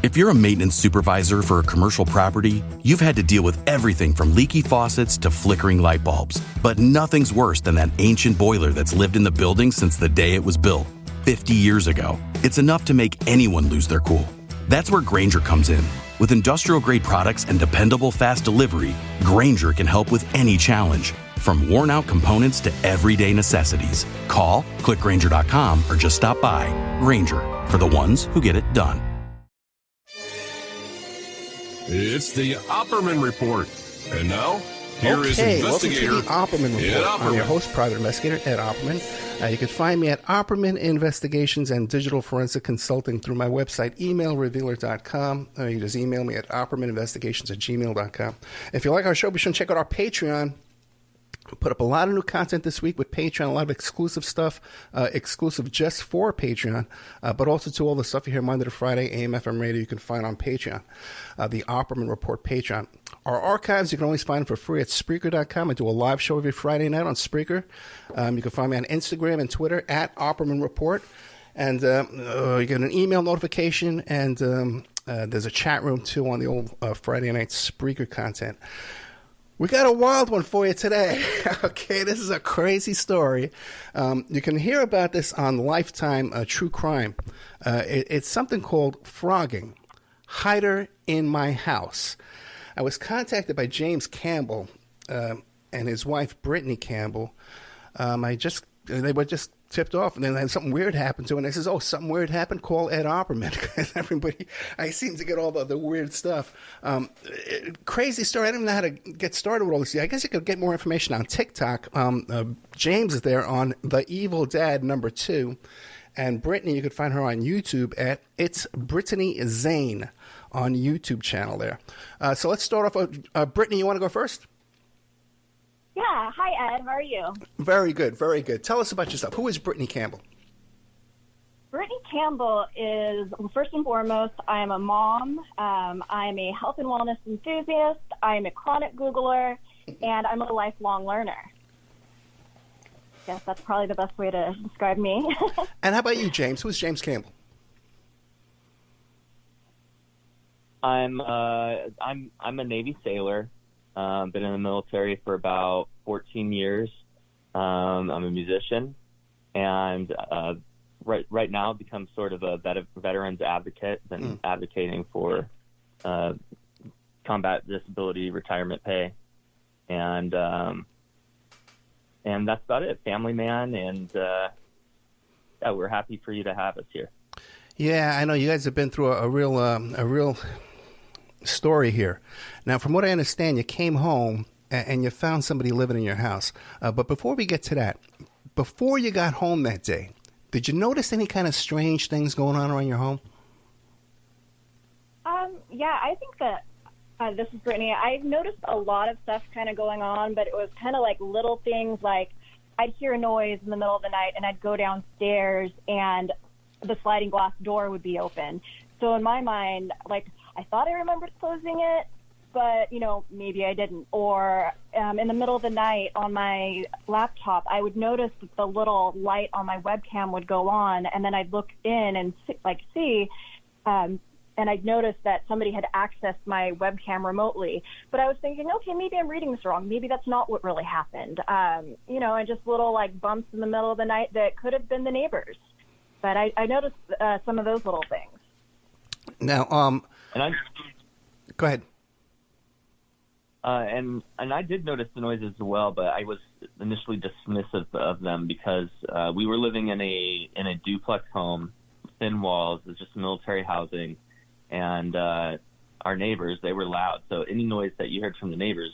If you're a maintenance supervisor for a commercial property, you've had to deal with everything from leaky faucets to flickering light bulbs. But nothing's worse than that ancient boiler that's lived in the building since the day it was built, 50 years ago. It's enough to make anyone lose their cool. That's where Grainger comes in. With industrial-grade products and dependable fast delivery, Grainger can help with any challenge, from worn-out components to everyday necessities. Call, click Grainger.com, or just stop by. Grainger, for the ones who get it done. It's the Opperman Report. And now, here is investigator welcome to the Opperman Report. I'm your host, Private Investigator Ed Opperman. You can find me at Opperman Investigations and Digital Forensic Consulting through my website, emailrevealer.com. You can just email me at oppermaninvestigations@gmail.com. If you like our show, be sure to check out our Patreon. We put up a lot of new content this week with Patreon, a lot of exclusive stuff, exclusive just for Patreon, but also to all the stuff you hear Monday to Friday, AM/FM radio, you can find on Patreon, the Opperman Report Patreon. Our archives, you can always find for free at Spreaker.com. I do a live show every Friday night on Spreaker. You can find me on Instagram and Twitter at Opperman Report. And you get an email notification, and there's a chat room, too, on the old Friday night Spreaker content. We got a wild one for you today. Okay, this is a crazy story. You can hear about this on Lifetime True Crime. It's something called Phrogging, Hider in My House. I was contacted by James Campbell and his wife, Brittany Campbell. They were just tipped off, and then something weird happened to him. And they says, "Oh, something weird happened? Call Ed Opperman." Because everybody, I seem to get all the weird stuff. Crazy story. I didn't know how to get started with all this. I guess you could get more information on TikTok. James is there on The Evil Dad #2, and Brittany, you could find her on YouTube at It's Brittany Zane on YouTube channel there. So let's start off. Brittany, you want to go first? Yeah. Hi, Ed. How are you? Very good. Very good. Tell us about yourself. Who is Brittany Campbell? Brittany Campbell is, first and foremost, I am a mom. I'm a health and wellness enthusiast. I'm a chronic Googler, and I'm a lifelong learner. Guess that's probably the best way to describe me. And how about you, James? Who is James Campbell? I'm a Navy sailor. Been in the military for about 14 years. I'm a musician, and right now I've become sort of a veterans advocate. Been advocating for combat disability retirement pay, and that's about it. Family man, and yeah, we're happy for you to have us here. Yeah, I know you guys have been through a real story here. Now, from what I understand, you came home and you found somebody living in your house. But before we get to that, before you got home that day, did you notice any kind of strange things going on around your home? Yeah, I think that this is Brittany. I've noticed a lot of stuff kind of going on, but it was kind of like little things, like I'd hear a noise in the middle of the night and I'd go downstairs and the sliding glass door would be open. So in my mind, like, I thought I remembered closing it, but, maybe I didn't. Or in the middle of the night on my laptop, I would notice that the little light on my webcam would go on, and then I'd look in and see, and I'd notice that somebody had accessed my webcam remotely. But I was thinking, okay, maybe I'm reading this wrong. Maybe that's not what really happened. And just little, bumps in the middle of the night that could have been the neighbors. But I noticed some of those little things. Now, go ahead. And I did notice the noises as well, but I was initially dismissive of them because we were living in a duplex home, thin walls. It was just military housing, and our neighbors, they were loud. So any noise that you heard from the neighbors,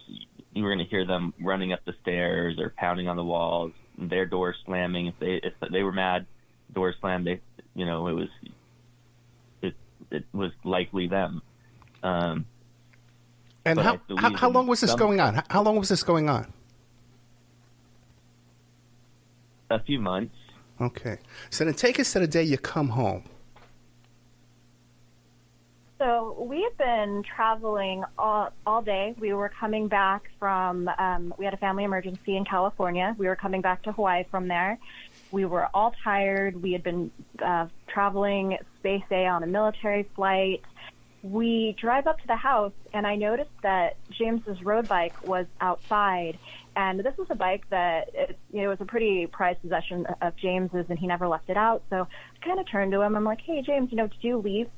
you were going to hear them running up the stairs or pounding on the walls, their doors slamming. If they were mad, doors slammed. It was likely them. And how long was this going on? How long was this going on? A few months. Okay. So then take us to the day you come home. So we had been traveling all day. We were coming back from, we had a family emergency in California. We were coming back to Hawaii from there. We were all tired. We had been traveling Space A on a military flight. we drive up to the house, and I noticed that James's road bike was outside. And this was a bike that was a pretty prized possession of James's, and he never left it out. So I kind of turned to him. I'm like, "Hey, James, did you leave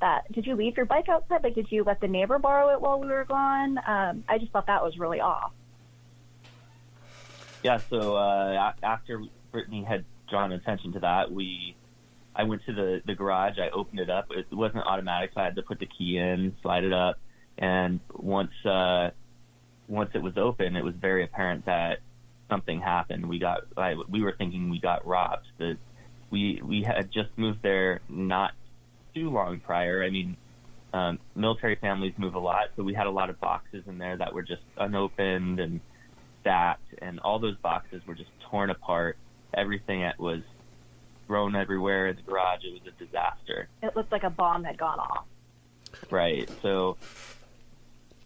your bike outside? Like, did you let the neighbor borrow it while we were gone?" I just thought that was really off. Yeah. So after Brittany had drawn attention to that, I went to the garage. I opened it up. It wasn't automatic, so I had to put the key in, slide it up, and once it was open, it was very apparent that something happened. We were thinking we got robbed. That we had just moved there not too long prior. I mean, military families move a lot, so we had a lot of boxes in there that were just unopened and stacked, and all those boxes were just torn apart. Everything was thrown everywhere in the garage. It was a disaster. It looked like a bomb had gone off. Right. So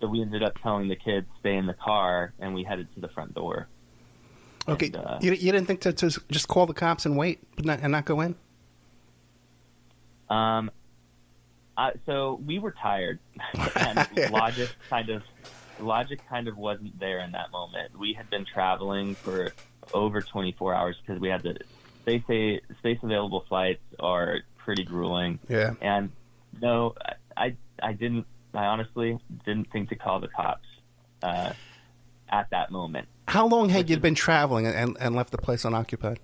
we ended up telling the kids stay in the car, and we headed to the front door. Okay. And, you didn't think to just call the cops and wait and not go in? So we were tired, and logic kind of wasn't there in that moment. We had been traveling for over 24 hours because we had to. They say space available flights are pretty grueling. Yeah. And no, I honestly didn't think to call the cops at that moment. How long had you been traveling and left the place unoccupied?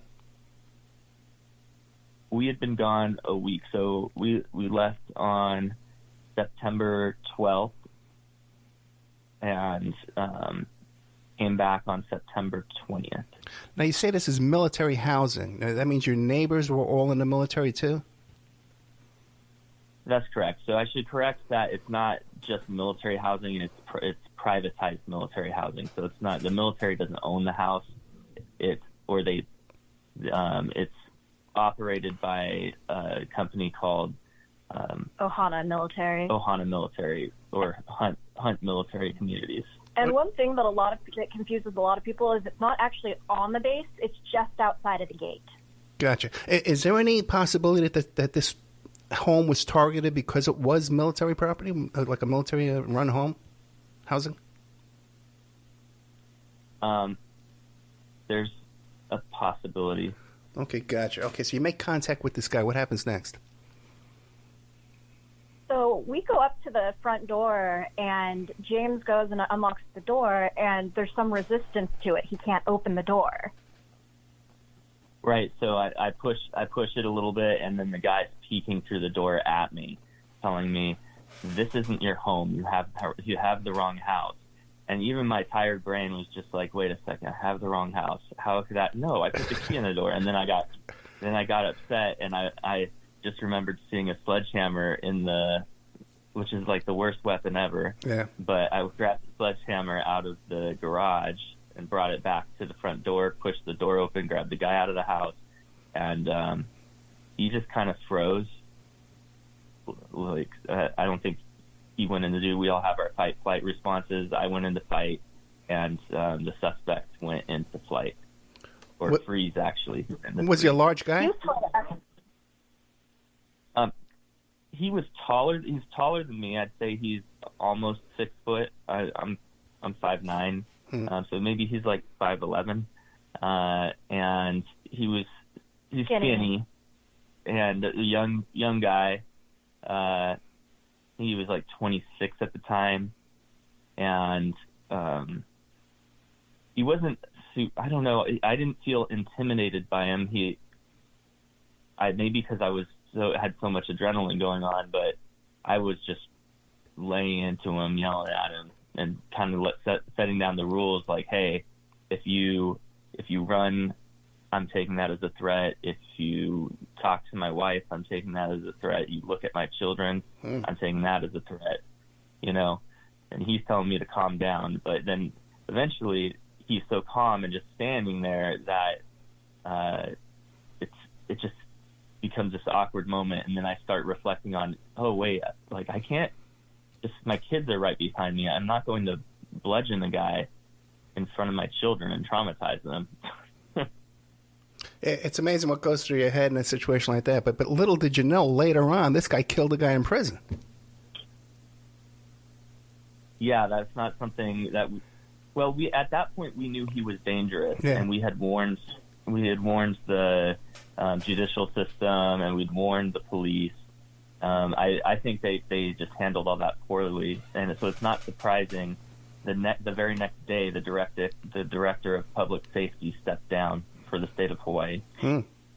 We had been gone a week, so we left on September 12th and came back on September 20th. Now, you say this is military housing. That means your neighbors were all in the military, too? That's correct. So I should correct that it's not just military housing, it's privatized military housing. So it's not, the military doesn't own the house. It's operated by a company called Ohana Military. Ohana Military, or Hunt Military Communities. And one thing that confuses a lot of people is it's not actually on the base; it's just outside of the gate. Gotcha. Is there any possibility that this home was targeted because it was military property, like a military-run home, housing? There's a possibility. Okay, gotcha. Okay, so you make contact with this guy. What happens next? So we go up to the front door, and James goes and unlocks the door, and there's some resistance to it. He can't open the door. Right. So I push it a little bit, and then the guy's peeking through the door at me, telling me, "This isn't your home. You have the wrong house." And even my tired brain was just like, "Wait a second, I have the wrong house. How could that? No, I put the key in the door." And then I got upset, and I just remembered seeing a sledgehammer which is like the worst weapon ever. Yeah. But I grabbed the sledgehammer out of the garage and brought it back to the front door, pushed the door open, grabbed the guy out of the house, and he just kind of froze. Like, I don't think he went into do. We all have our fight-flight responses. I went into fight, and the suspect went into flight, or freeze, actually. Was he a large guy? He was taller. He's taller than me. I'd say he's almost 6 foot. I'm 5'9", so maybe he's like 5'11", and he's skinny, and a young guy. He was like 26 at the time, and he wasn't. I don't know. I didn't feel intimidated by him. Maybe because I had so much adrenaline going on, but I was just laying into him, yelling at him, and kind of setting down the rules. Like, hey, if you run, I'm taking that as a threat. If you talk to my wife, I'm taking that as a threat. You look at my children, I'm taking that as a threat. And he's telling me to calm down. But then eventually he's so calm and just standing there that it just becomes this awkward moment. And then I start reflecting on, oh, wait, like I can't just, my kids are right behind me. I'm not going to bludgeon the guy in front of my children and traumatize them. It's amazing what goes through your head in a situation like that. But little did you know, later on, this guy killed a guy in prison. Yeah, that's not something that we at that point we knew he was dangerous, and we had warned the judicial system, and we'd warned the police. I think they just handled all that poorly, and so it's not surprising. The very next day, the director of public safety stepped down for the state of Hawaii.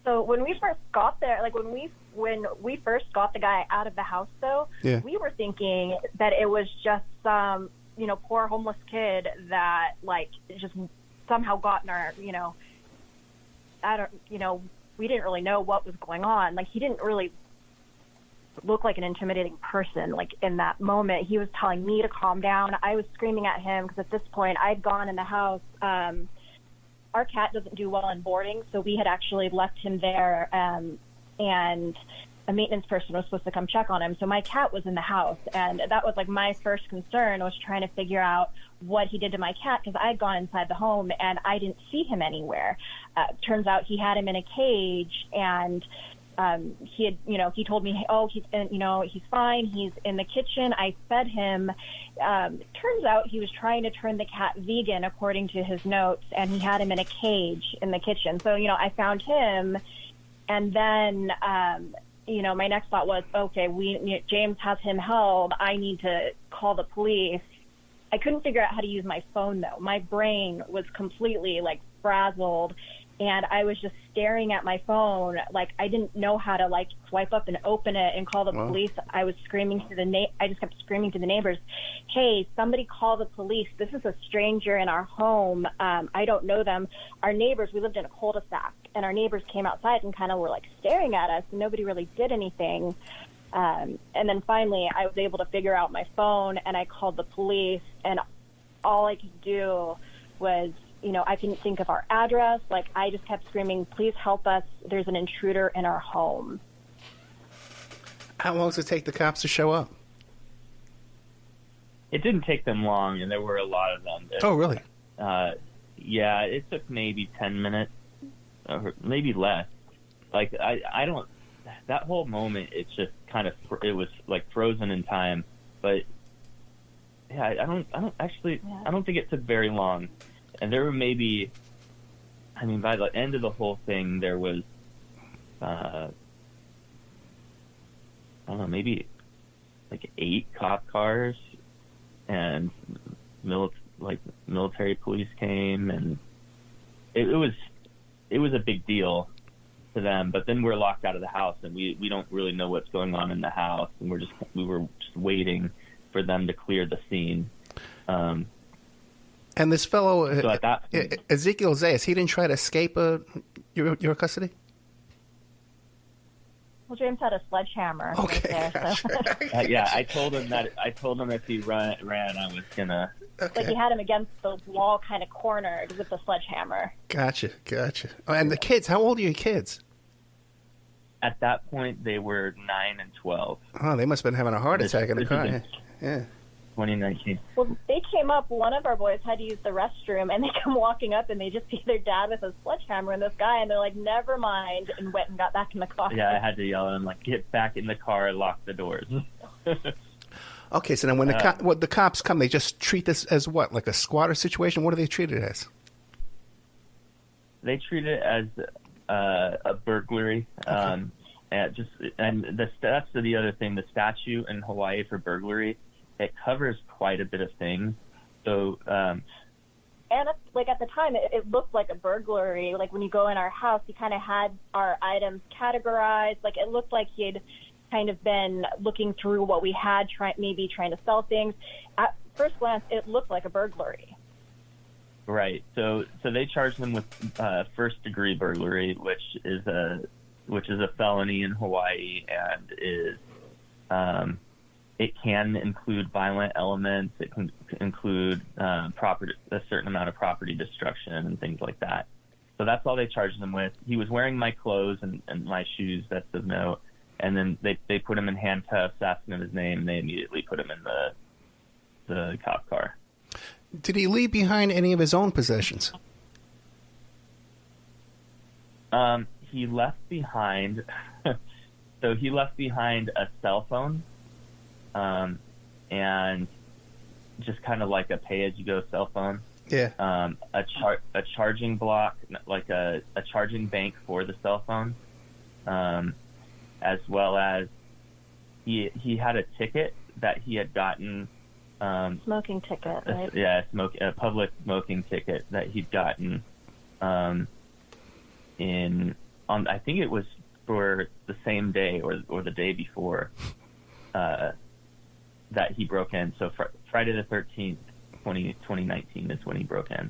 So when we first got there, like when we first got the guy out of the house, though, we were thinking that it was just some, poor homeless kid that like just somehow got in our, we didn't really know what was going on. Like he didn't really look like an intimidating person. Like in that moment, he was telling me to calm down. I was screaming at him because at this point I'd gone in the house. Our cat doesn't do well in boarding, so we had actually left him there, and a maintenance person was supposed to come check on him. So my cat was in the house, and that was like my first concern, was trying to figure out what he did to my cat, because I had gone inside the home and I didn't see him anywhere. Turns out he had him in a cage, and he had, he told me, he's fine. He's in the kitchen. I fed him. Turns out he was trying to turn the cat vegan, according to his notes, and he had him in a cage in the kitchen. So, I found him, and then, my next thought was, okay, James has him held. I need to call the police. I couldn't figure out how to use my phone, though. My brain was completely like frazzled, and I was just staring at my phone like I didn't know how to like swipe up and open it and call the police. I was screaming to I just kept screaming to the neighbors, "Hey, somebody call the police. This is a stranger in our home. I don't know them." Our neighbors, we lived in a cul-de-sac, and our neighbors came outside and kind of were like staring at us, and nobody really did anything. And then finally I was able to figure out my phone, and I called the police, and all I could do was, I couldn't think of our address. Like, I just kept screaming, "Please help us. There's an intruder in our home." How long does it take the cops to show up? It didn't take them long, and there were a lot of them. Oh, really? Yeah, it took maybe 10 minutes, or maybe less. Like, I don't, that whole moment, it's just kind of, it was like frozen in time. But yeah, I don't think it took very long. And there were maybe, by the end of the whole thing, there was, I don't know, maybe like 8 cop cars, and military police came, and it was a big deal to them. But then we're locked out of the house, and we don't really know what's going on in the house, and we were just waiting for them to clear the scene. And this fellow, so at that point, Ezekiel Zayas, he didn't try to escape your custody? Well, James had a sledgehammer. Okay. Right there, so. Yeah, I told him if he ran, I was gonna. Okay. Like he had him against the wall, kind of cornered with the sledgehammer. Gotcha. Oh, and the kids, how old are your kids? At that point, they were 9 and 12. Oh, they must have been having a heart attack in the car. Yeah. 2019. Well, they came up. One of our boys had to use the restroom, and they come walking up, and they just see their dad with a sledgehammer and this guy, and they're like, "Never mind," and went and got back in the car. Yeah, I had to yell at them, like, "Get back in the car and lock the doors." Okay, so then when the cops come, they just treat this as what, like a squatter situation? What do they treat it as? They treat it as a burglary. Okay. That's the other thing. The statute in Hawaii for burglary, it covers quite a bit of things. So, and at the time, it looked like a burglary. Like when you go in our house, he kind of had our items categorized. Like it looked like he had kind of been looking through what we had, trying to sell things. At first glance, it looked like a burglary. Right. So they charged them with first-degree burglary, which is a felony in Hawaii, and is it can include violent elements. It can include a certain amount of property destruction and things like that. So that's all they charged them with. He was wearing my clothes and my shoes. That's the note. And then they put him in handcuffs, asking him his name, and they immediately put him in the cop car. Did he leave behind any of his own possessions? He left behind. He left behind a cell phone, and just kind of like a pay-as-you-go cell phone. Yeah. A charging block, like a charging bank for the cell phone, as well as he had a ticket that he had gotten. Smoking ticket, right? A public smoking ticket that he'd gotten I think it was for the same day or the day before that he broke in. So Friday the 13th, 2019 is when he broke in.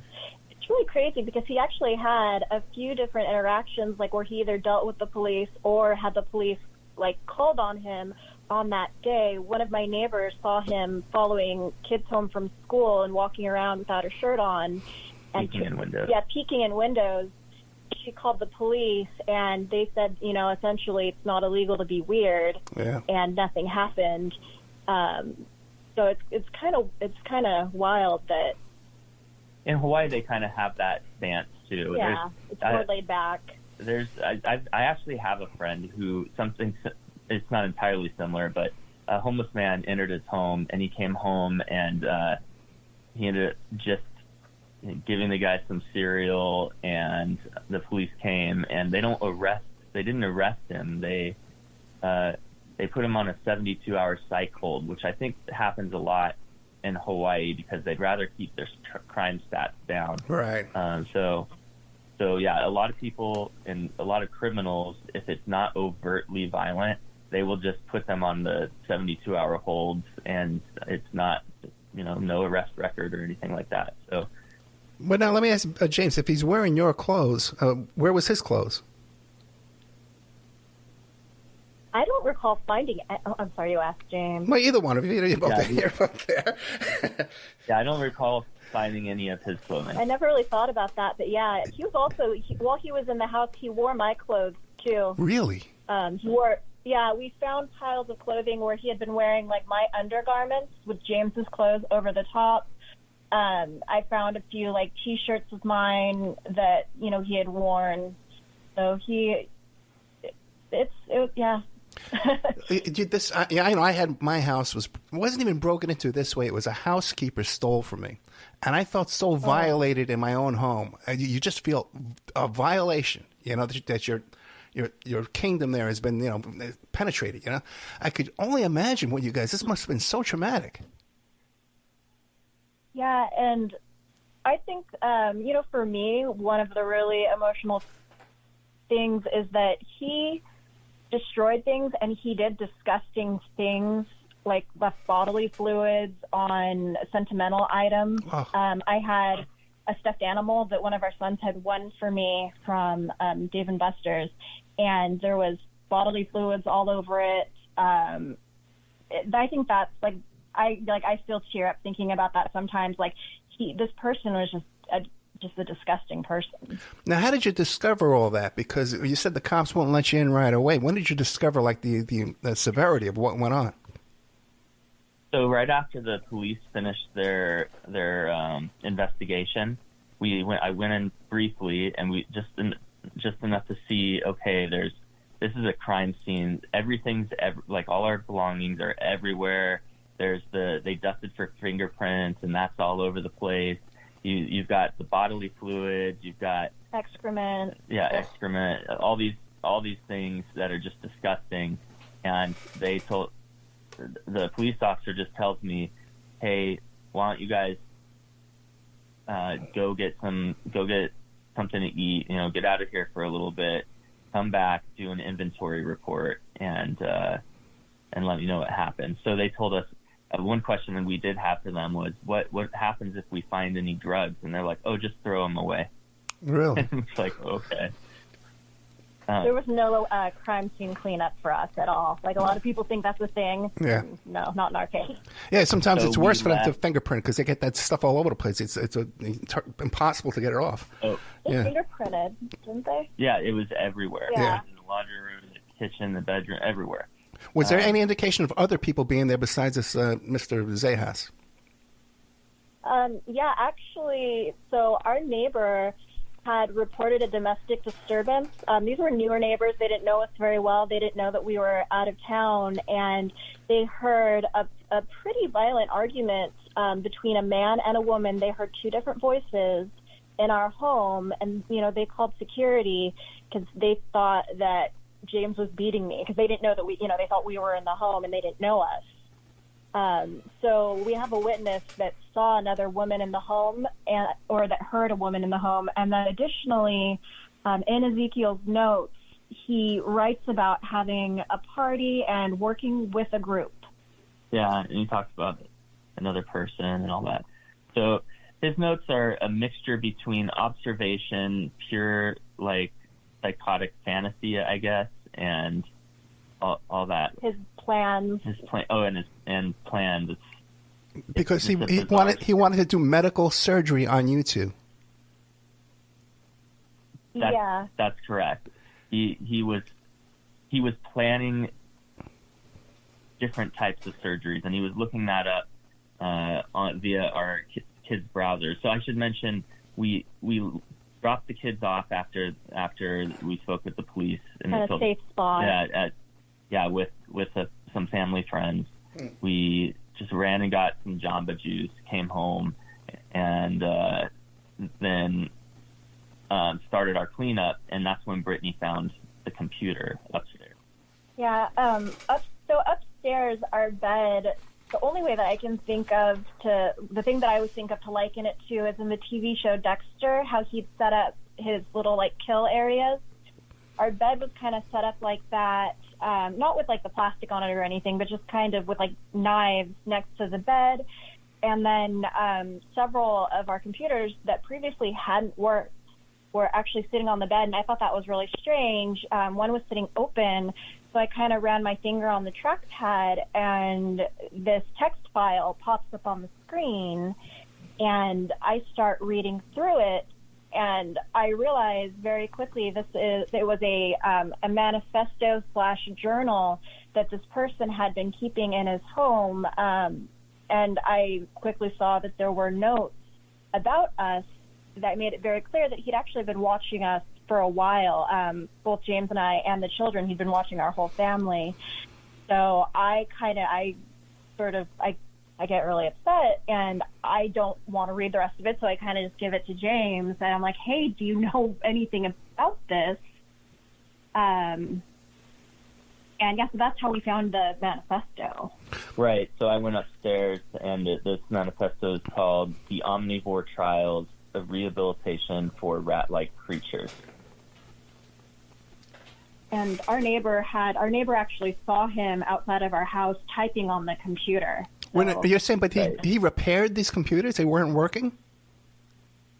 It's really crazy because he actually had a few different interactions, like where he either dealt with the police or had the police like called on him on that day. One of my neighbors saw him following kids home from school and walking around without a shirt on. And peeking in windows. Yeah, peeking in windows. She called the police, and they said, essentially it's not illegal to be weird, and nothing happened. So it's kind of wild that in Hawaii they kind of have that stance too. Yeah, it's more laid back. I actually have a friend who it's not entirely similar, but a homeless man entered his home, and he came home and he ended up just giving the guy some cereal, and the police came, and they didn't arrest him. They put him on a 72-hour psych hold, which I think happens a lot in Hawaii because they'd rather keep their crime stats down. Right. So yeah, a lot of people and a lot of criminals, if it's not overtly violent, they will just put them on the 72-hour holds, and it's not, no arrest record or anything like that. So. But now let me ask James, if he's wearing your clothes, where was his clothes? I don't recall finding it. Oh, I'm sorry, you asked James. Well, either one of you. You're both there. Yeah, I don't recall finding any of his clothing. I never really thought about that, but yeah, he was also, while he was in the house, he wore my clothes too. Really? We found piles of clothing where he had been wearing like my undergarments with James's clothes over the top. I found a few like T-shirts of mine that he had worn. So I had my house wasn't even broken into this way. It was a housekeeper stole from me, and I felt so violated in my own home. You just feel a violation. That your kingdom there has been penetrated. I could only imagine what you guys. This must have been so traumatic. Yeah, and I think, for me, one of the really emotional things is that he destroyed things, and he did disgusting things, like left bodily fluids on sentimental items. Oh. I had a stuffed animal that one of our sons had won for me from Dave & Buster's, and there was bodily fluids all over it. I think that's like, I still tear up thinking about that sometimes. Like this person was just a disgusting person. Now, how did you discover all that? Because you said the cops won't let you in right away. When did you discover like the severity of what went on? So right after the police finished their investigation, I went in briefly, and we just enough to see, okay, this is a crime scene. Everything's like all our belongings are everywhere. They dusted for fingerprints, and that's all over the place. You've got the bodily fluids, you've got excrement. Yeah, excrement. All these things that are just disgusting. And the police officer just tells me, "Hey, why don't you guys go get something to eat? Get out of here for a little bit. Come back, do an inventory report, and let me know what happened." So they told us. One question that we did have for them was, what happens if we find any drugs? And they're like, "Oh, just throw them away." Really? It's like, okay. There was no crime scene cleanup for us at all. Like a lot of people think that's a thing. Yeah. No, not in our case. Yeah, sometimes it's worse for them to fingerprint because they get that stuff all over the place. It's impossible to get it off. Oh. They fingerprinted, didn't they? Yeah, it was everywhere. Yeah. In the laundry room, the kitchen, the bedroom, everywhere. Was there any indication of other people being there besides this Mr. Zahas? Yeah, actually, so our neighbor had reported a domestic disturbance. These were newer neighbors. They didn't know us very well. They didn't know that we were out of town, and they heard a pretty violent argument between a man and a woman. They heard two different voices in our home, and, they called security because they thought that James was beating me because they didn't know that they thought we were in the home and they didn't know us. So we have a witness that saw another woman in the home or that heard a woman in the home. And then additionally, in Ezekiel's notes, he writes about having a party and working with a group. Yeah, and he talks about another person and all that. So his notes are a mixture between observation, pure, psychotic fantasy, I guess, and all that. His plans. And plans. Because he wanted to do medical surgery on you two. That's correct. He was planning different types of surgeries, and he was looking that up via our kids' browser. So I should mention we dropped the kids off after we spoke with the police in a safe spot. With some family friends. We just ran and got some Jamba Juice, came home, and then started our cleanup, and that's when Brittany found the computer upstairs. Yeah, so upstairs, our bed, the only way that I can think of the thing that I always think of to liken it to is in the TV show Dexter, how he'd set up his little, kill areas. Our bed was kind of set up like that, not with, the plastic on it or anything, but just kind of with, knives next to the bed. And then several of our computers that previously hadn't worked were actually sitting on the bed, and I thought that was really strange. One was sitting open, so I kind of ran my finger on the trackpad, and this text file pops up on the screen, and I start reading through it, and I realized very quickly it was a manifesto/journal that this person had been keeping in his home, and I quickly saw that there were notes about us that made it very clear that he'd actually been watching us for a while, both James and I and the children. He'd been watching our whole family. So I get really upset, and I don't want to read the rest of it, so I kind of just give it to James, and I'm like, hey, do you know anything about this? And yes, that's how we found the manifesto. Right, so I went upstairs, and this manifesto is called The Omnivore Trials of Rehabilitation for Rat-Like Creatures. And our neighbor actually saw him outside of our house typing on the computer. So, you're saying, but he repaired these computers? They weren't working?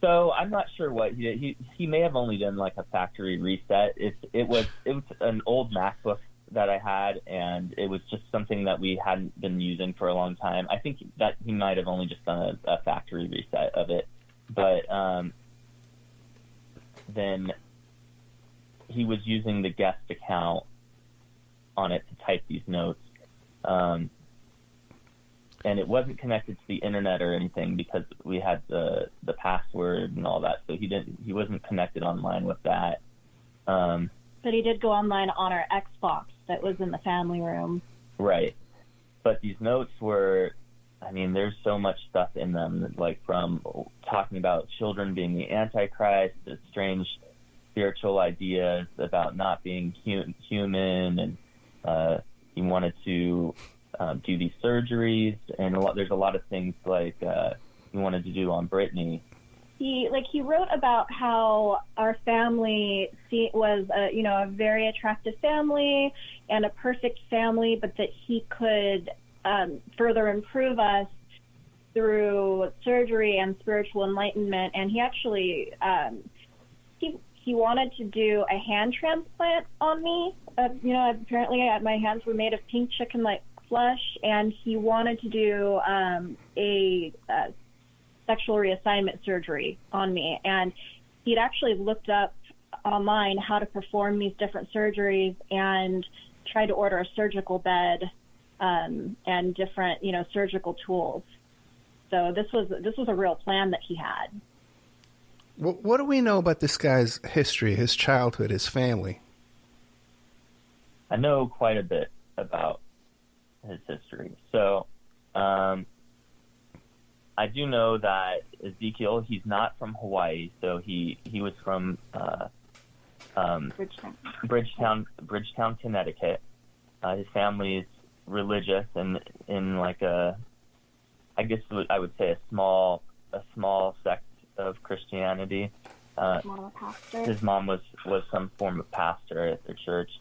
So I'm not sure what he did. He may have only done a factory reset. It was an old MacBook that I had, and it was just something that we hadn't been using for a long time. I think that he might have only just done a factory reset of it. But then he was using the guest account on it to type these notes. And it wasn't connected to the internet or anything because we had the password and all that. So he wasn't connected online with that. But he did go online on our Xbox that was in the family room. Right. But these notes were, there's so much stuff in them, from talking about children being the Antichrist, the strange spiritual ideas about not being human, and he wanted to do these surgeries, and there's a lot of things he wanted to do on Brittany. He wrote about how our family was a very attractive family and a perfect family, but that he could further improve us through surgery and spiritual enlightenment. And he actually he wanted to do a hand transplant on me. Apparently my hands were made of pink chicken-like flesh, and he wanted to do a sexual reassignment surgery on me. And he'd actually looked up online how to perform these different surgeries and tried to order a surgical bed and different, surgical tools. So this was a real plan that he had. What do we know about this guy's history, his childhood, his family? I know quite a bit about his history. So I do know that Ezekiel, he's not from Hawaii, so he was from Bridgetown, Connecticut. His family's religious and in like I guess I would say a small sect of Christianity. His mom was some form of pastor at their church.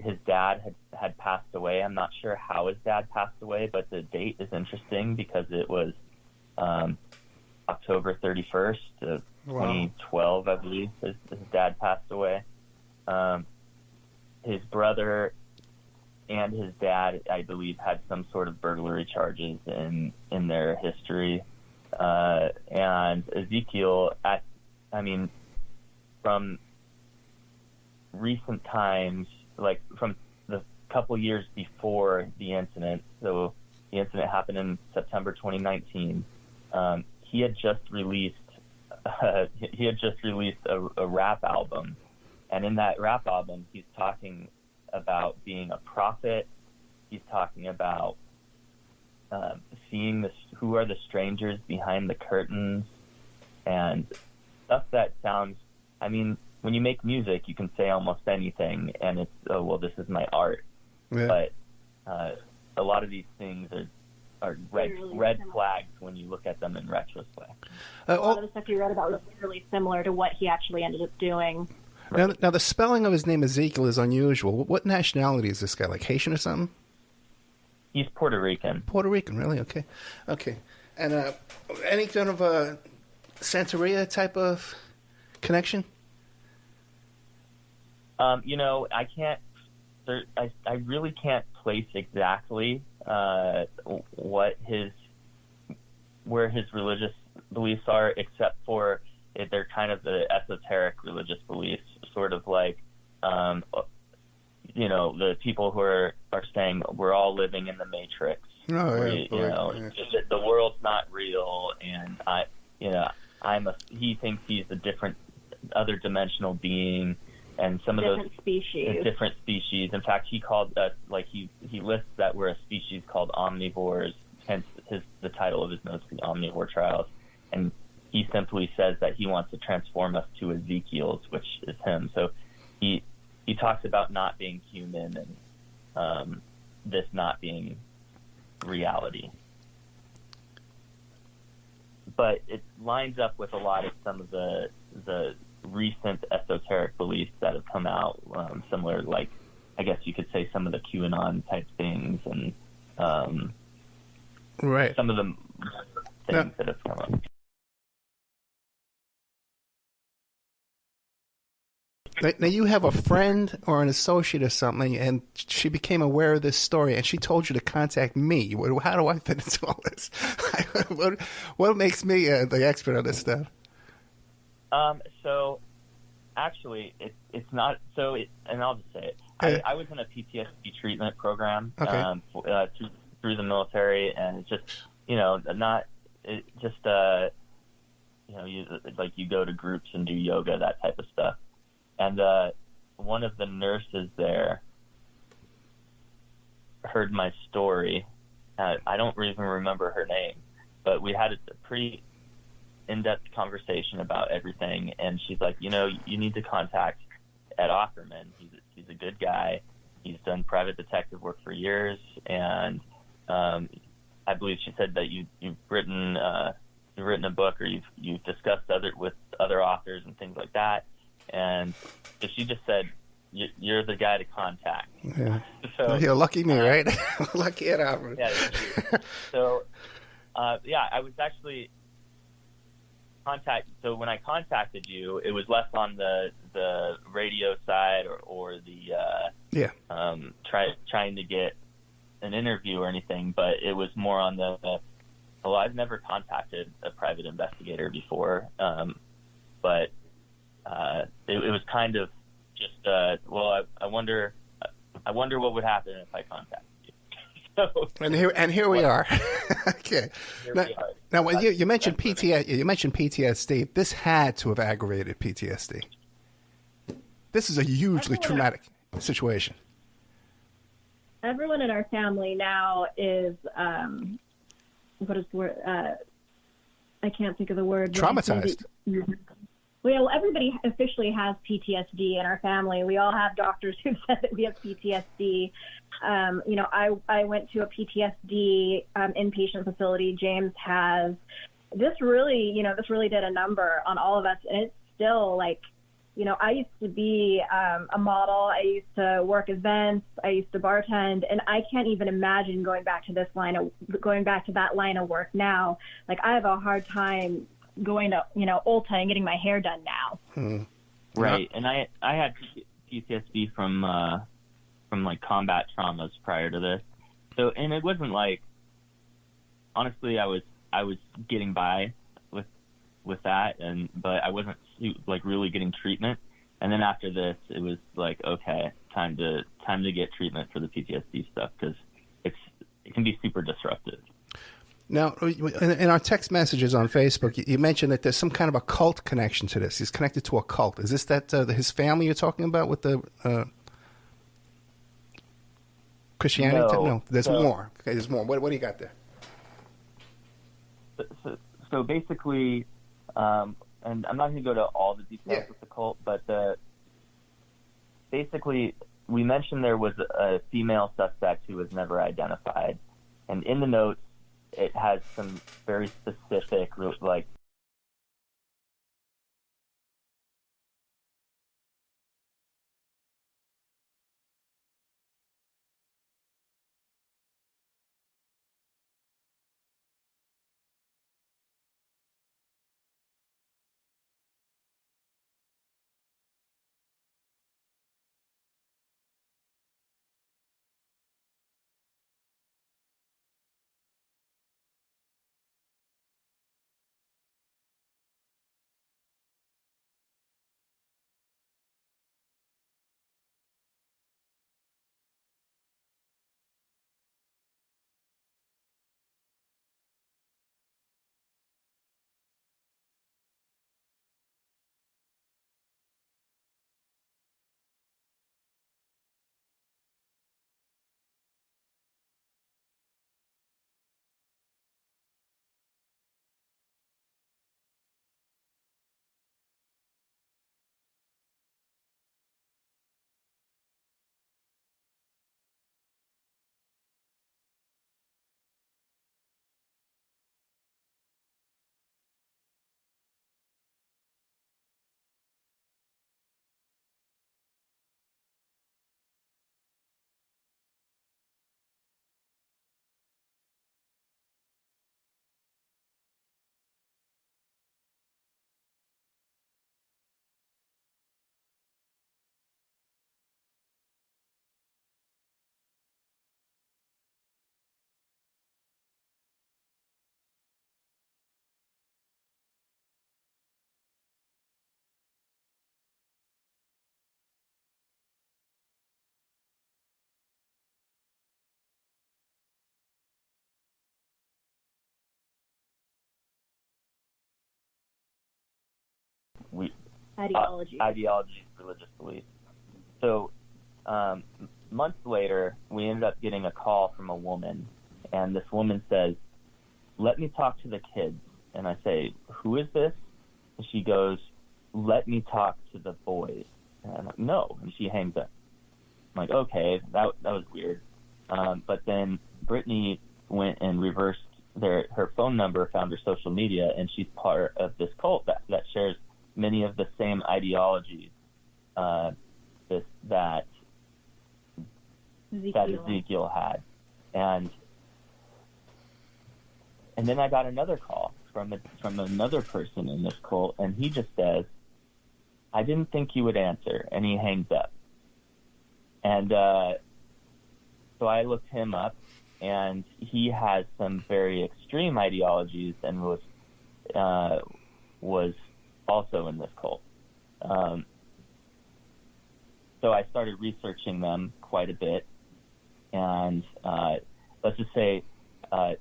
His dad had passed away. I'm not sure how his dad passed away, but the date is interesting because it was October 31st of 2012, I believe. His dad passed away. His brother and his dad, I believe, had some sort of burglary charges in their history. And Ezekiel, from recent times, like from the couple years before the incident, so the incident happened in September 2019, he had just released a rap album. And in that rap album, he's talking about being a prophet. He's talking about seeing who are the strangers behind the curtains and stuff that sounds, when you make music, you can say almost anything and it's, oh, well, this is my art. Yeah. But a lot of these things are red flags when you look at them in retrospect. A lot of the stuff you read about was really similar to what he actually ended up doing. Now, the spelling of his name Ezekiel is unusual. What nationality is this guy? Like Haitian or something? He's Puerto Rican. Puerto Rican, really? Okay. And any kind of a Santeria type of connection? I can't. I really can't place exactly where his religious beliefs are, except for they're kind of the esoteric religious beliefs, sort of like, the people who are saying we're all living in the Matrix. The world's not real, and he thinks he's a different, other dimensional being, and some of those different species. In fact, he called us he lists that we're a species called omnivores. Hence, the title of his notes, the Omnivore Trials, and he simply says that he wants to transform us to Ezekiel's, which is him. So he talks about not being human and this not being reality. But it lines up with a lot of some of the recent esoteric beliefs that have come out, similar, like, I guess you could say some of the QAnon type things and some of the things that have come up. Now, you have a friend or an associate or something, and she became aware of this story, and she told you to contact me. How do I fit into all this? What makes me the expert on this stuff? So, actually, it's not. So, and I'll just say it. I was in a PTSD treatment program through the military, and it's just, you go to groups and do yoga, that type of stuff. And one of the nurses there heard my story. I don't even remember her name, but we had a pretty in-depth conversation about everything. And she's like, you need to contact Ed Offerman. He's a good guy. He's done private detective work for years. And I believe she said that you've written a book, or you've discussed with other authors and things like that. And so she just said, you're the guy to contact. Yeah. So, you're lucky me, right? Lucky it out. Yeah. So, I was actually contacted. So when I contacted you, it was less on the radio side or the trying to get an interview or anything, but it was more on I've never contacted a private investigator before, but it was kind of just I wonder what would happen if I contacted you. And here we are. Okay. Here we are. Now, when you mentioned PTSD, this had to have aggravated PTSD. This is a hugely traumatic situation. Everyone in our family now is what is the word? I can't think of the word. Traumatized. Well, everybody officially has PTSD in our family. We all have doctors who said that we have PTSD. I went to a PTSD inpatient facility. James has. This really did a number on all of us, and it's still like, I used to be a model. I used to work events. I used to bartend, and I can't even imagine going back to that line of work now. Like, I have a hard time going to Ulta and getting my hair done now. Right, and I had PTSD from like combat traumas prior to this. So, and it wasn't like, honestly, I was getting by with that, but I wasn't like really getting treatment. And then after this, it was like, okay, time to get treatment for the PTSD stuff, because it can be super disruptive. Now, in our text messages on Facebook, you mentioned that there's some kind of a cult connection to this. He's connected to a cult. Is this his family you're talking about with the Christianity? No, there's more. Okay, there's more. What do you got there? So basically, and I'm not going to go to all the details of the cult, but basically, we mentioned there was a female suspect who was never identified, and in the notes, it has some very specific, like, ideology, religious beliefs. So months later, we ended up getting a call from a woman, and this woman says, "Let me talk to the kids." And I say, "Who is this?" And she goes, "Let me talk to the boys." And I'm like, "No." And she hangs up. I'm like, okay, that was weird. But then Brittany went and reversed her phone number, found her social media, and she's part of this cult that shares many of the same ideologies that Ezekiel had. And then I got another call from another person in this cult, and he just says, "I didn't think you would answer," and he hangs up. And so I looked him up, and he has some very extreme ideologies and was also in this cult. So I started researching them quite a bit, and let's just say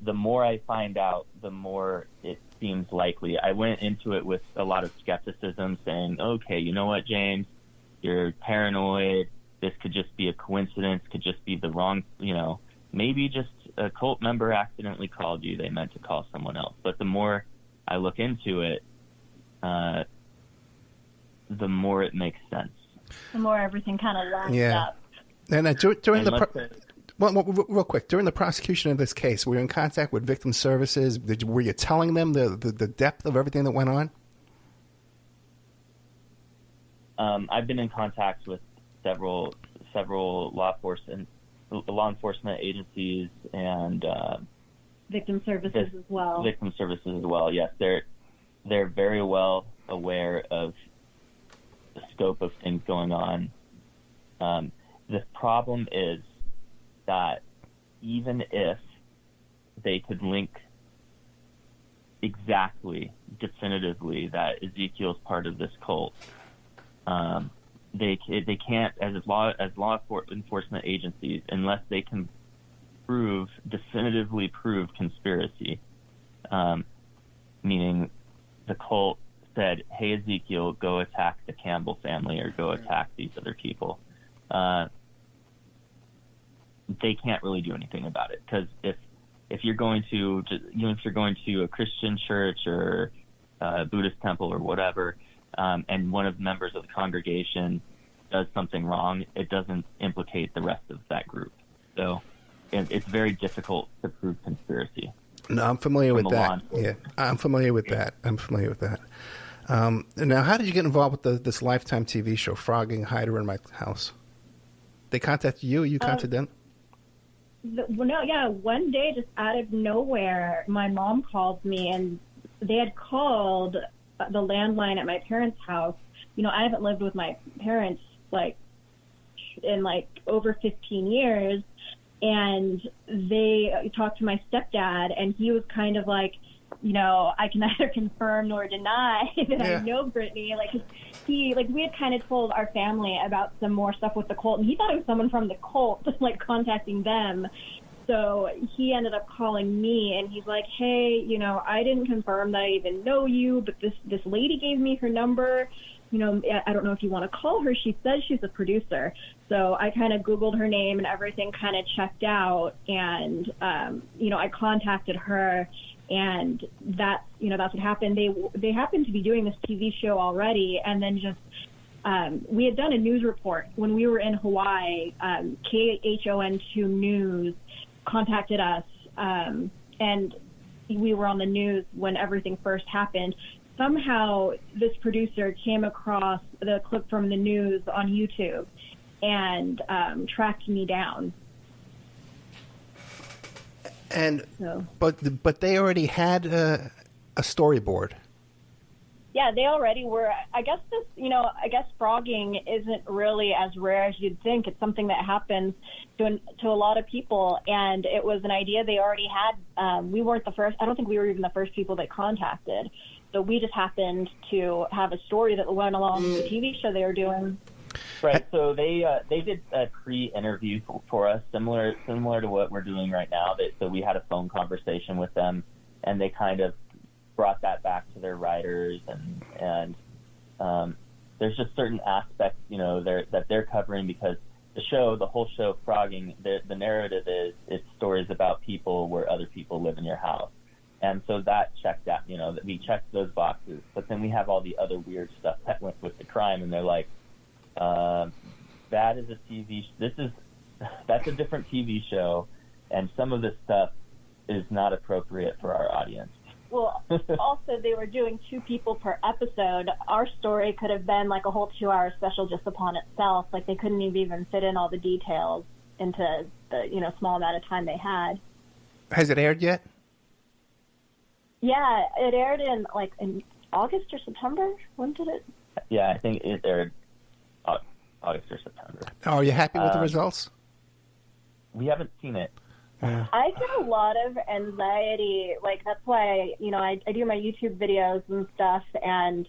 the more I find out, the more it seems likely. I went into it with a lot of skepticism, saying, okay, you know what, James, you're paranoid. This could just be a coincidence, could just be the wrong, maybe just a cult member accidentally called you. They meant to call someone else. But the more I look into it, the more it makes sense. The more everything kind of lines up. And real quick, during the prosecution of this case, were you in contact with victim services? Were you telling them the depth of everything that went on? I've been in contact with several law enforcement agencies and victim services as well. Victim services as well. Yes, they're very well aware of the scope of things going on. The problem is that even if they could link exactly, definitively, that Ezekiel's part of this cult, they can't, as law enforcement agencies, unless they can definitively prove conspiracy, meaning the cult said, hey, Ezekiel, go attack the Campbell family or go attack these other people. They can't really do anything about it, because if you're going to a Christian church or a Buddhist temple or whatever, and one of the members of the congregation does something wrong, it doesn't implicate the rest of that group. So it's very difficult to prove conspiracy. No, I'm familiar with that. Yeah, I'm familiar with that. Now, how did you get involved with this Lifetime TV show, Phrogging, Hider in My House? They contacted you? You contacted them? One day, just out of nowhere, my mom called me, and they had called the landline at my parents' house. I haven't lived with my parents in over 15 years, and they talked to my stepdad, and he was kind of like, I can neither confirm nor deny that I know Brittany. We had kind of told our family about some more stuff with the cult, and he thought it was someone from the cult, contacting them. So he ended up calling me, and he's like, hey, I didn't confirm that I even know you, but this lady gave me her number. I don't know if you want to call her. She says she's a producer. So I kind of Googled her name, and everything kind of checked out. And, I contacted her, and that's what happened. They happened to be doing this TV show already. And then we had done a news report when we were in Hawaii. KHON2 News contacted us, and we were on the news when everything first happened. Somehow this producer came across the clip from the news on YouTube and tracked me down. And but they already had a storyboard. Yeah, they already were. I guess Phrogging isn't really as rare as you'd think. It's something that happens to a lot of people, and it was an idea they already had. We weren't the first. I don't think we were even the first people they contacted. So we just happened to have a story that went along with the TV show they were doing. Right. So they did a pre-interview for us, similar to what we're doing right now. So we had a phone conversation with them, and they kind of brought that back to their writers, and there's just certain aspects, that they're covering, because the whole show, Phrogging, the narrative is it's stories about people where other people live in your house. And so that checked out, that we checked those boxes. But then we have all the other weird stuff that went with the crime, and they're like, that is a that's a different TV show, and some of this stuff is not appropriate for our audience. Well, also, they were doing 2 people per episode. Our story could have been a whole 2-hour special just upon itself. They couldn't even fit in all the details into the small amount of time they had. Has it aired yet? Yeah, it aired in August or September. When did it? Yeah, I think it aired August or September. Are you happy with the results? We haven't seen it. I get a lot of anxiety. That's why, I do my YouTube videos and stuff, and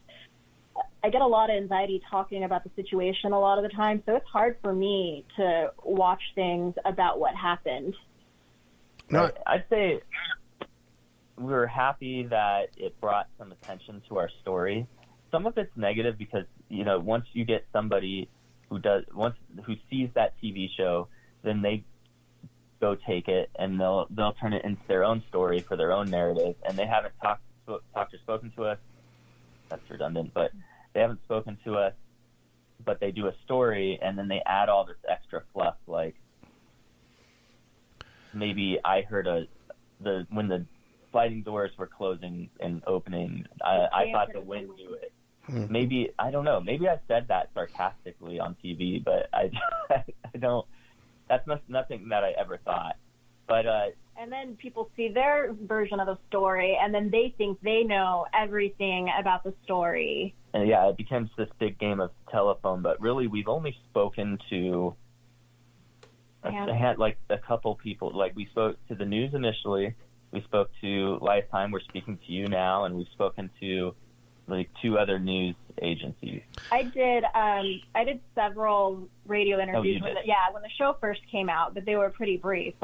I get a lot of anxiety talking about the situation a lot of the time. So it's hard for me to watch things about what happened. No, I'd say we were happy that it brought some attention to our story. Some of it's negative because, once you get somebody who sees that TV show, then they go take it and they'll turn it into their own story for their own narrative, and they haven't talked or spoken to us. That's redundant, but they haven't spoken to us, but they do a story, and then they add all this extra fluff, like maybe I heard when the sliding doors were closing and opening, I thought the wind knew it. Maybe, I don't know, maybe I said that sarcastically on TV, but I don't, that's nothing that I ever thought. But and then people see their version of the story, and then they think they know everything about the story. And yeah, it becomes this big game of telephone, but really we've only spoken to a couple people. Like, we spoke to the news initially, we spoke to Lifetime, we're speaking to you now, and we've spoken to like 2 other news agencies. I did several radio interviews when the show first came out, but they were pretty brief,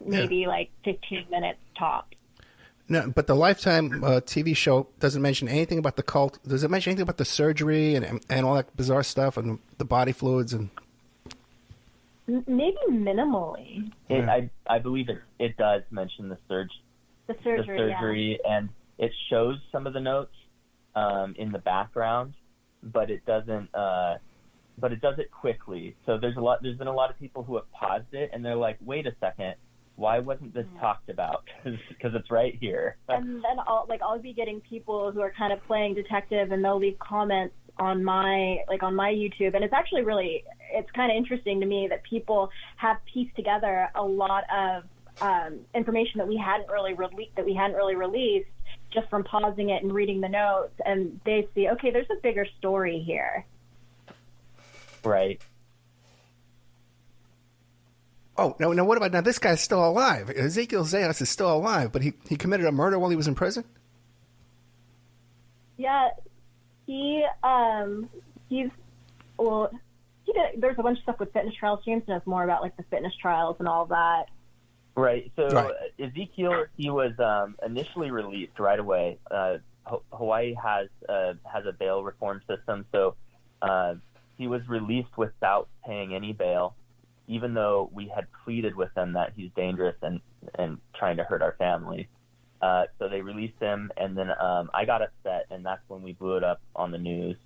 maybe 15 minutes tops. No, but the Lifetime TV show doesn't mention anything about the cult. Does it mention anything about the surgery and all that bizarre stuff and the body fluids and? Maybe minimally. I believe it does mention the surgery, and it shows some of the notes in the background, but it doesn't. But it does it quickly. So there's been a lot of people who have paused it, and they're like, "Wait a second, why wasn't this talked about?" Because it's right here. And then I'll be getting people who are kind of playing detective, and they'll leave comments on my YouTube, and it's actually it's kind of interesting to me that people have pieced together a lot of information that we hadn't really released just from pausing it and reading the notes, and they see, okay, there's a bigger story here. Right. Oh, now what about, this guy's still alive. Ezekiel Zayas is still alive, but he committed a murder while he was in prison? Yeah, there's a bunch of stuff with fitness trials. James knows more about the fitness trials and all that. Right. So Ezekiel, he was initially released right away. Hawaii has a bail reform system, so he was released without paying any bail, even though we had pleaded with him that he's dangerous and trying to hurt our family. So they released him, and then I got upset, and that's when we blew it up on the news.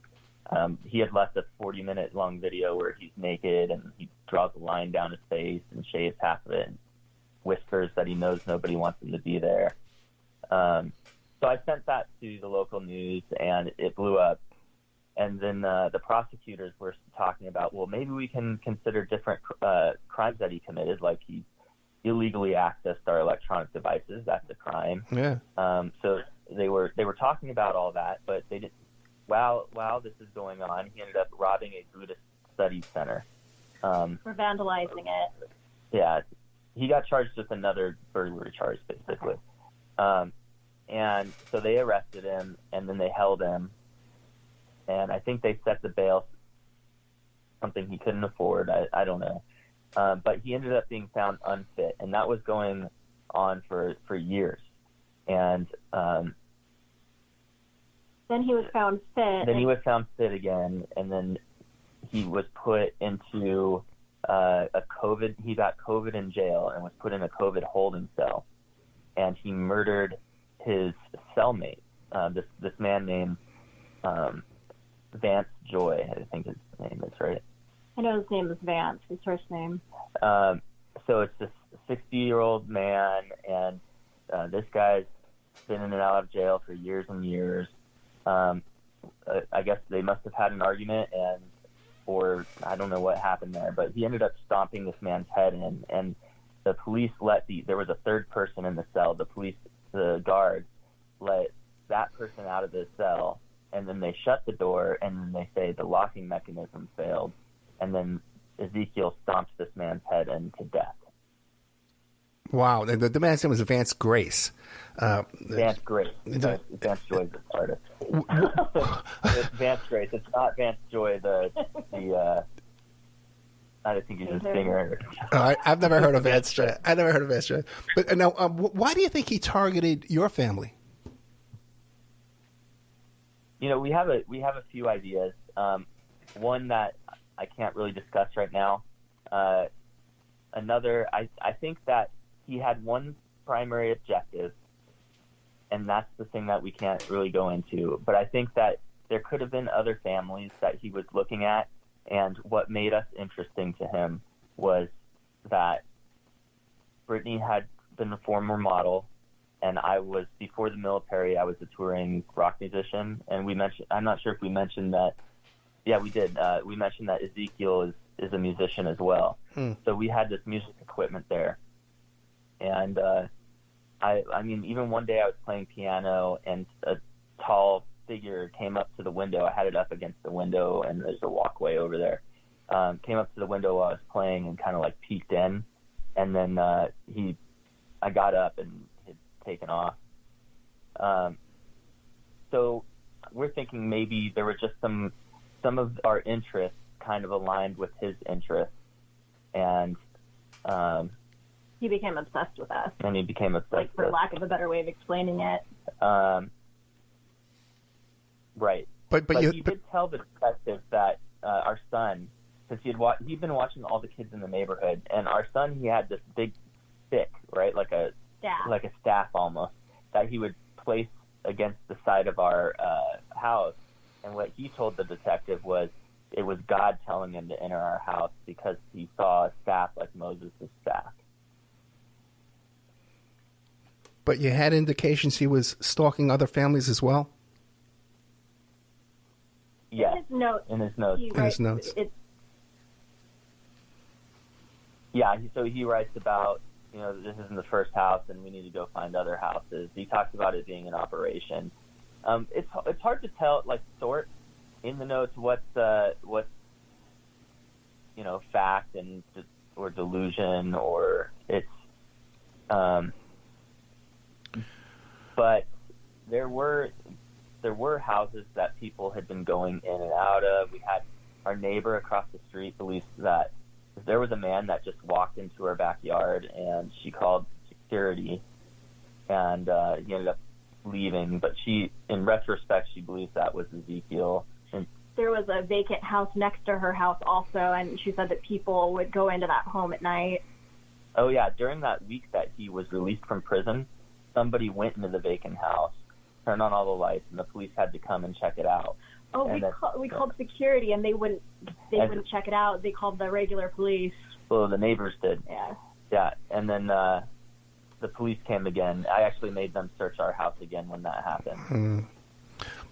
He had left a 40-minute long video where he's naked, and he draws a line down his face and shaves half of it and whispers that he knows nobody wants him to be there. So I sent that to the local news, and it blew up. And then the prosecutors were talking about, well, maybe we can consider different crimes that he committed, like he illegally accessed our electronic devices. That's a crime. Yeah. So they were talking about all that, but they didn't. While this is going on, he ended up robbing a Buddhist studies center. For vandalizing it. Yeah. He got charged with another burglary charge, basically. And so they arrested him, and then they held him. And I think they set the bail something he couldn't afford. I don't know. But he ended up being found unfit, and that was going on for years. And then he was found fit. Then he was found fit again, and then he was put into he got COVID in jail and was put in a COVID holding cell. And he murdered his cellmate, this man named Vance Joy, I think his name is, right? I know his name is Vance, his first name. So it's this 60-year-old man, and this guy's been in and out of jail for years and years. I guess they must have had an argument, or I don't know what happened there, but he ended up stomping this man's head in, and the police there was a third person in the cell. The guards let that person out of the cell, and then they shut the door, and then they say the locking mechanism failed, and then Ezekiel stomps this man's head into death. Wow. The man's name was Vance Grace. Vance Grace. Vance Joy is the artist. It's Vance Grace. It's not Vance Joy, the I think he's a singer. I've never heard of Astra. I never heard of Astra. But now, why do you think he targeted your family? You know, we have a few ideas. One that I can't really discuss right now. Another, I think that he had one primary objective, and that's the thing that we can't really go into. But I think that there could have been other families that he was looking at, and what made us interesting to him was that Brittany had been a former model, and I was, before the military, I was a touring rock musician, and we mentioned, I'm not sure if we mentioned that, yeah, we did. We mentioned that Ezekiel is a musician as well. So we had this music equipment there. And I mean, even one day I was playing piano, and a tall figure came up to the window. I had it up against the window, and there's a walkway over there. Came up to the window while I was playing and kind of like peeked in. And then I got up and had taken off. So we're thinking maybe there were just some of our interests kind of aligned with his interests, and he became obsessed with us. And he became obsessed, like, for lack of a better way of explaining it. Right. But he did tell the detective that our son, because he'd been watching all the kids in the neighborhood, and our son, he had this big stick, right, like a staff almost, that he would place against the side of our house. And what he told the detective was it was God telling him to enter our house because he saw a staff like Moses' staff. But you had indications he was stalking other families as well? Yeah. In his notes. Yeah, so he writes about, this isn't the first house and we need to go find other houses. He talks about it being an operation. It's hard to tell, like, sort in the notes what's fact and or delusion, or it's but there were houses that people had been going in and out of. We had our neighbor across the street believes that there was a man that just walked into her backyard, and she called security, and he ended up leaving. But she, in retrospect, she believes that was Ezekiel. And there was a vacant house next to her house also, and she said that people would go into that home at night. Oh, yeah. During that week that he was released from prison, somebody went into the vacant house, turned on all the lights, and the police had to come and check it out. Oh, we called security, and they wouldn't check it out. They called the regular police. Well, the neighbors did. Yeah. Yeah, and then the police came again. I actually made them search our house again when that happened.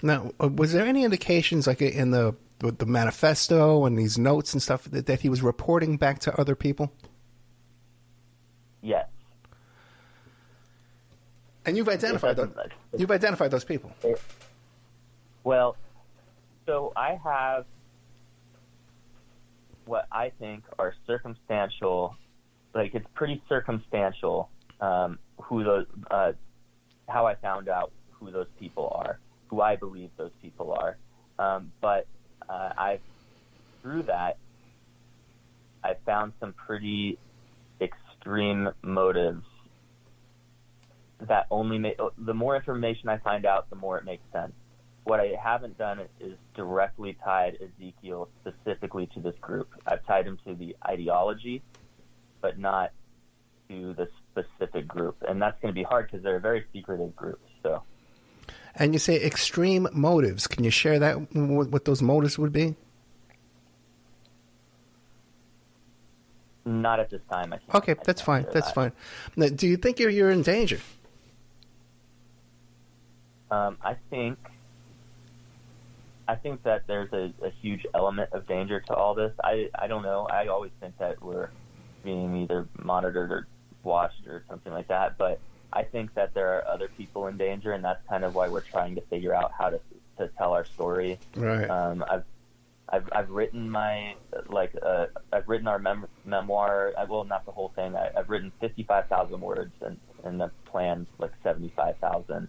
Now, was there any indications, like in the manifesto and these notes and stuff, that he was reporting back to other people? Yes. And you've identified those people. Well, so I have what I think are circumstantial, like it's pretty circumstantial who those, how I found out who those people are, who I believe those people are. But through that, I found some pretty extreme motives that only make, the more information I find out, the more it makes sense. What I haven't done is directly tied Ezekiel specifically to this group. I've tied him to the ideology, but not to the specific group. And that's going to be hard because they're a very secretive group. So. And you say extreme motives. Can you share that, what those motives would be? Not at this time. Okay, that's fine. That's fine. Now, do you think you're in danger? I think that there's a huge element of danger to all this. I don't know. I always think that we're being either monitored or watched or something like that. But I think that there are other people in danger, and that's kind of why we're trying to figure out how to tell our story. Right. I've written I've written our memoir. Well, not the whole thing. I've written 55,000 words, and the plan's like 75,000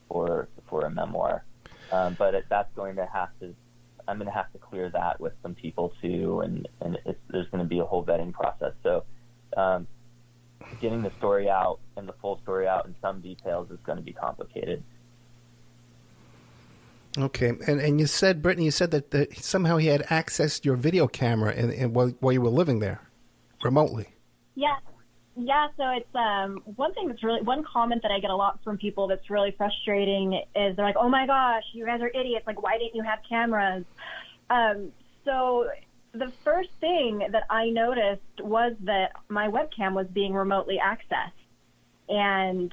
for a memoir. But that's going to have to. I'm going to have to clear that with some people too, and there's going to be a whole vetting process. So getting the story out and the full story out in some details is going to be complicated. Okay, and you said, Brittany, that somehow he had accessed your video camera while you were living there, remotely. Yeah. So it's one comment that I get a lot from people that's really frustrating is they're like, "Oh my gosh, you guys are idiots! Like, why didn't you have cameras?" So the first thing that I noticed was that my webcam was being remotely accessed, and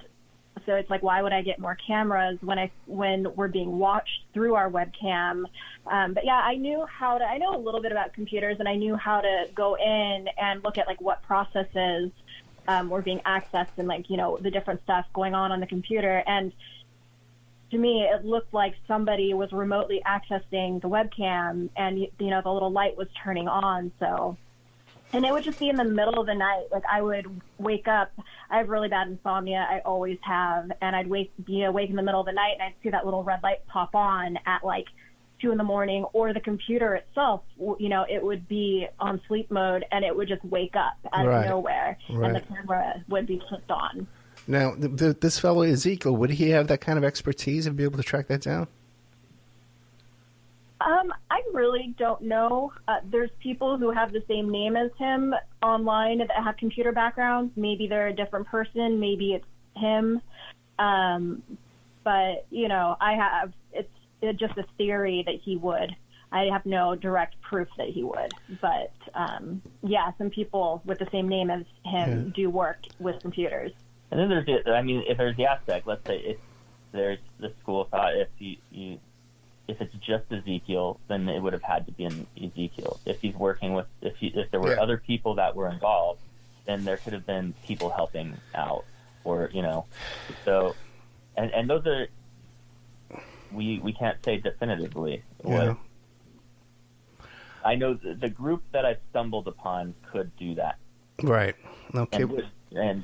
so it's like, why would I get more cameras when we're being watched through our webcam? But yeah, I know a little bit about computers, and I knew how to go in and look at like what processes were being accessed and like, the different stuff going on the computer. And to me, it looked like somebody was remotely accessing the webcam and, the little light was turning on. So, and it would just be in the middle of the night. Like I would wake up, I have really bad insomnia. I always have. And I'd be awake in the middle of the night and I'd see that little red light pop on at like 2 a.m, or the computer itself, it would be on sleep mode and it would just wake up out of nowhere, and the camera would be flipped on. Now, this fellow Ezekiel, would he have that kind of expertise and be able to track that down? I really don't know. There's people who have the same name as him online that have computer backgrounds. Maybe they're a different person. Maybe it's him. But, it's just a theory that he would. I have no direct proof that he would. But, some people with the same name as him do work with computers. And then if there's the aspect, let's say if there's the school of thought, if it's just Ezekiel, then it would have had to be an Ezekiel. If he's working with, if there were other people that were involved, then there could have been people helping out, or, so, and those are, we can't say definitively. Yeah. I know the group that I've stumbled upon could do that. Right. Okay. And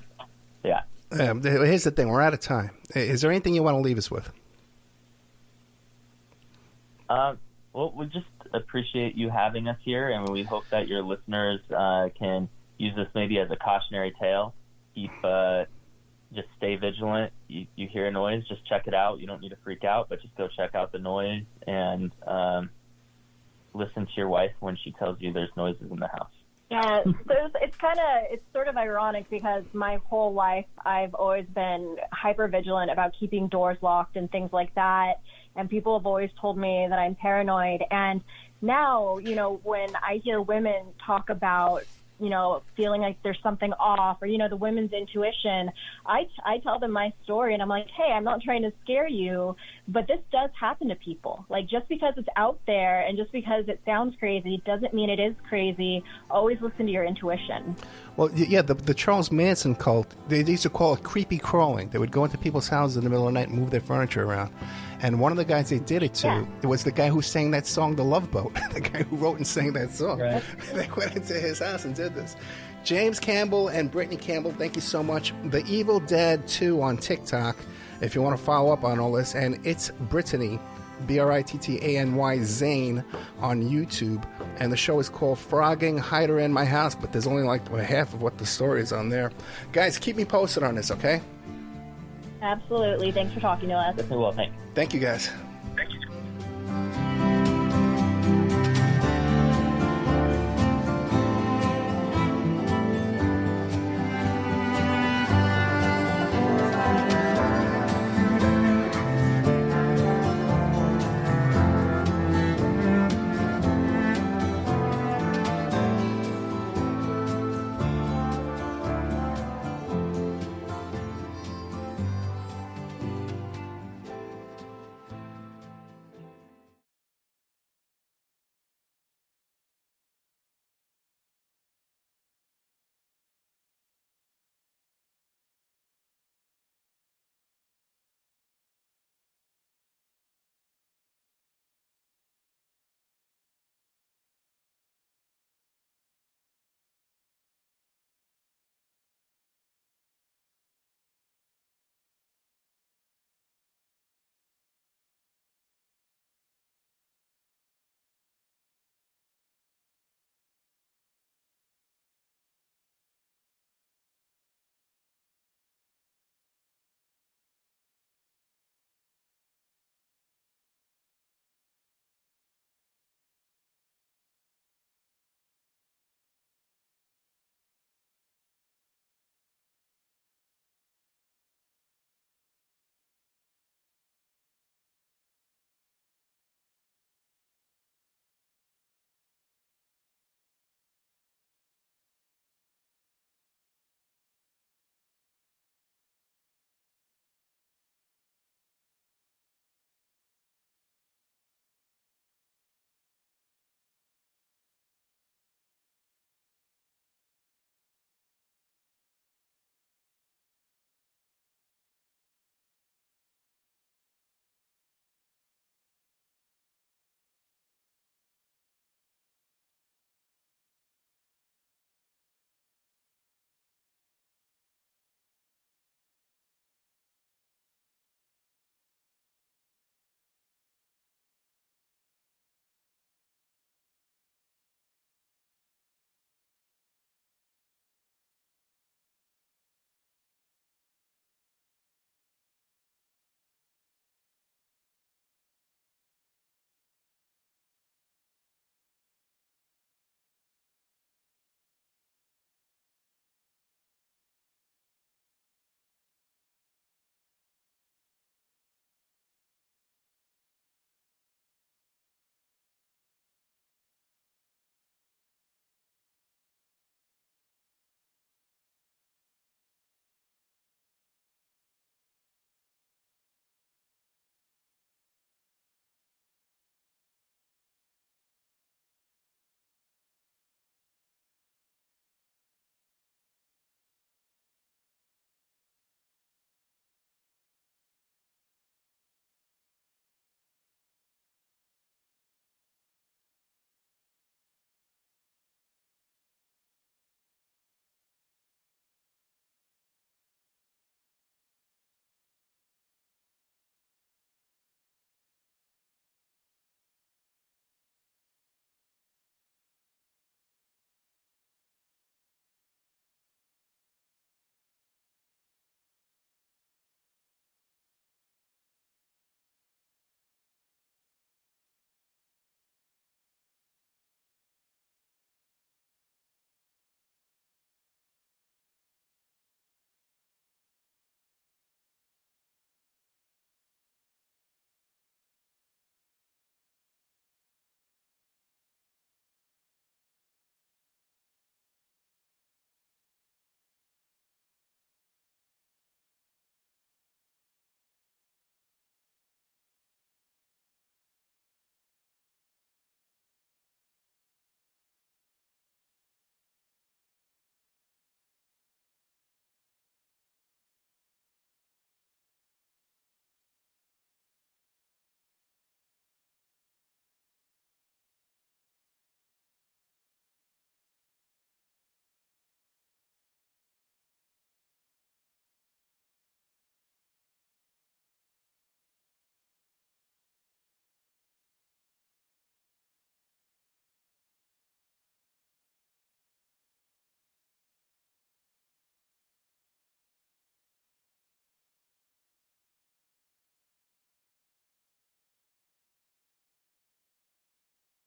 yeah. Here's the thing. We're out of time. Is there anything you want to leave us with? Well, we just appreciate you having us here, and we hope that your listeners can use this maybe as a cautionary tale. Just stay vigilant. You hear a noise, just check it out. You don't need to freak out, but just go check out the noise and listen to your wife when she tells you there's noises in the house. Yeah, it's sort of ironic because my whole life I've always been hyper vigilant about keeping doors locked and things like that. And people have always told me that I'm paranoid. And now, when I hear women talk about, feeling like there's something off, or, the women's intuition, I tell them my story and I'm like, hey, I'm not trying to scare you, but this does happen to people. Like, just because it's out there and just because it sounds crazy doesn't mean it is crazy. Always listen to your intuition. Well, yeah, the Charles Manson cult, they used to call it creepy crawling. They would go into people's houses in the middle of the night and move their furniture around. And one of the guys they did it to, it was the guy who sang that song, The Love Boat, the guy who wrote and sang that song. Right. They went into his house and did this. James Campbell and Brittany Campbell, thank you so much. The Evil Dad 2 on TikTok, if you want to follow up on all this. And it's Brittany, Brittany Zane on YouTube. And the show is called Phrogging, Hide Her in My House, but there's only like half of what the story is on there. Guys, keep me posted on this, okay? Absolutely. Thanks for talking to us. Well, thanks. Thank you, guys.